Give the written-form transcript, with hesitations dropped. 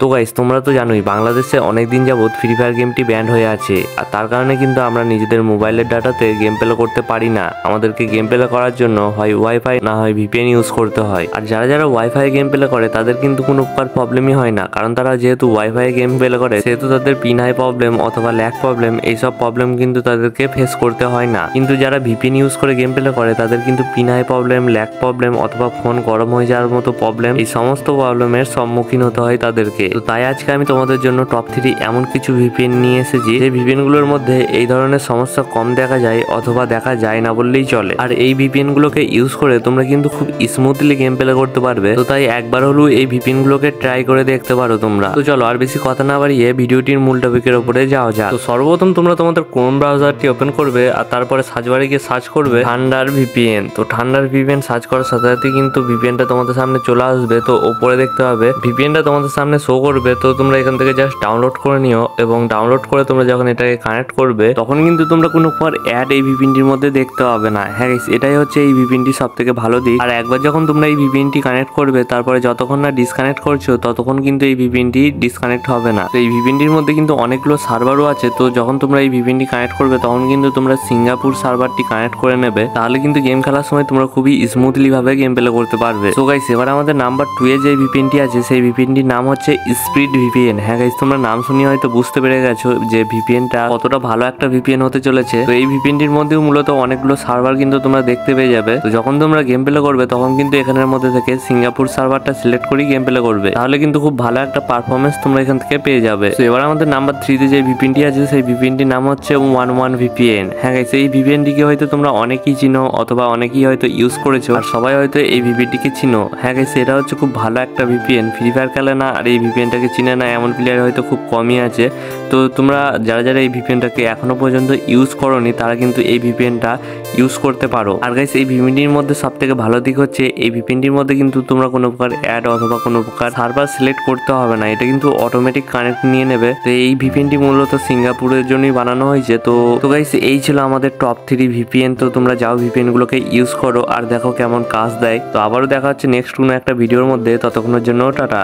তো গাইস তোমরা তো জানোই বাংলাদেশে অনেক দিন যাবত ফ্রি ফায়ার গেমটি ব্যান্ড হয়ে আছে, আর তার কারণে কিন্তু আমরা নিজেদের মোবাইলের ডাটাতে গেম প্লে করতে পারি না। আমাদেরকে গেম প্লে করার জন্য হয় ওয়াইফাই না হয় ভিপিএন ইউজ করতে হয়। আর যারা যারা ওয়াইফাই গেম প্লে করে তাদের কিন্তু কোনো প্রকার প্রবলেমই হয় না, কারণ তারা যেহেতু ওয়াইফাই গেম প্লে করে সেহেতু তাদের পিন হাই প্রবলেম অথবা ল্যাগ প্রবলেম এইসব প্রবলেম কিন্তু তাদেরকে ফেস করতে হয় না। কিন্তু যারা ভিপিএন ইউজ করে গেম প্লে করে তাদের কিন্তু ping high problem, lag problem অথবা ফোন গরম হয়ে যাওয়ার মতো প্রবলেম, এই সমস্ত প্রবলেমের সম্মুখীন হতে হয় তাদেরকে। তো তাই আজকে আমি তোমাদের জন্য টপ 3 এমন কিছু ভিপিএন নিয়ে এসেছি যে ভিপিএন গুলোর মধ্যে এই ধরনের সমস্যা কম দেখা যায় অথবা দেখা যায় না বললেই চলে। আর এই ভিপিএন গুলোকে ইউজ করে তোমরা কিন্তু খুব স্মুথলি গেম প্লে করতে পারবে। তো তাই একবার হলেও এই ভিপিএন গুলোকে ট্রাই করে দেখতে পারো তোমরা। তো চলো আর বেশি কথা না বাড়িয়ে ভিডিওটির মূল টপিকের উপরে যাওয়া যাক। তো সর্বপ্রথম তোমরা তোমাদের ক্রোম ব্রাউজারটি ওপেন করবে আর তারপরে সার্চ বারে গিয়ে সার্চ করবে থান্ডার ভিপিএন। তো থান্ডার ভিপিএন সার্চ করার সাথে সাথে কিন্তু ভিপিএনটা তোমাদের সামনে চলে আসবে। তো উপরে দেখতে হবে ভিপিএনটা তোমাদের সামনে শো করবে। তো তোমরা এখান থেকে জাস্ট ডাউনলোড করে নিও এবং ডাউনলোড করে তোমরা যখন এটাকে কানেক্ট করবে তখন কিন্তু তোমরা কোনো প্রকার অ্যাড এই ভিপিএনটির মধ্যে দেখতে পাবে না। হ্যাঁ গাইস, এটাই হচ্ছে এই ভিপিএনটি সব থেকে ভালো দিক। আর একবার যখন তোমরা এই ভিপিএনটি কানেক্ট করবে তারপরে যতক্ষণ না ডিসকানেক্ট করছো ততক্ষণ কিন্তু এই ভিপিএনটি ডিসকানেক্ট হবে না। তো এই ভিপিএনটির মধ্যে কিন্তু অনেকগুলো সার্ভারও আছে। তো যখন তোমরা এই ভিপিএনটি কানেক্ট করবে তখন কিন্তু তোমরা সিঙ্গাপুর সার্ভারটি কানেক্ট করে নেবে, তাহলে কিন্তু গেম খেলার সময় তোমরা খুবই স্মুথলি ভাবে গেম প্লে করতে পারবে। সো গাইস, এবার আমাদের নাম্বার 2 এ যে ভিপিএনটি আছে সেই ভিপিএনটির নাম হচ্ছে স্পিড ভিপিএন। হ্যাঁ গাইস, তোমরা নাম শুনে হয়তো বুঝতে পেরে গেছো যে ভিপিএনটা কতটা ভালো একটা ভিপিএন হতে চলেছে। তো এই ভিপিএনটির মধ্যেও মূলত অনেকগুলো সার্ভার কিন্তু তোমরা দেখতে পেয়ে যাবে। তো যখন তোমরা গেম প্লে করবে তখন কিন্তু এখানের মধ্যে থেকে সিঙ্গাপুর সার্ভারটা সিলেক্ট করেই গেম প্লে করবে, তাহলে কিন্তু খুব ভালো একটা পারফরমেন্স তোমরা এখান থেকে পেয়ে যাবে। তো এবার আমাদের নাম্বার 3 তে যে ভিপিএনটি আছে সেই ভিপিএনটির নাম হচ্ছে 11 ভিপিএন। হ্যাঁ গাইস, এই ভিপিএনটিকে হয়তো তোমরা অনেকেই চিনো অথবা অনেকেই হয়তো ইউজ করেছো, আর সবাই হয়তো এই ভিপিএনটিকে চিনো। হ্যাঁ গাইস, এটা হচ্ছে খুব ভালো একটা ভিপিএন। ফ্রি ফায়ার খেলে না আর এই ভিপিএনটাকে চিনে না এমন প্লেয়ার হয়তো খুব কমই আছে। তো তোমরা যারা যারা এই ভিপিএনটাকে এখনো পর্যন্ত ইউজ করোনি তারা কিন্তু এই ভিপিএনটা ইউজ করতে পারো। আর গাইস, এই ভিপিএনটির মধ্যে সব থেকে ভালো দিক হচ্ছে এই ভিপিএনটির মধ্যে কিন্তু তোমরা কোনো প্রকার অ্যাড অথবা কোনো প্রকার সার্ভার সিলেক্ট করতে হবে না, এটা কিন্তু অটোমেটিক কানেক্ট নিয়ে নেবে। তো এই ভিপিএনটি মূলত সিঙ্গাপুরের জন্যই বানানো হয়েছে। তো গাইস, এই ছিল আমাদের টপ 3 ভিপিএন। তো তোমরা যাও ভিপিএন গুলোকে ইউজ করো আর দেখো কেমন কাজ দেয়। তো আবারও দেখা হচ্ছে নেক্সট কোনো একটা ভিডিওর মধ্যে, ততক্ষণের জন্য টাটা।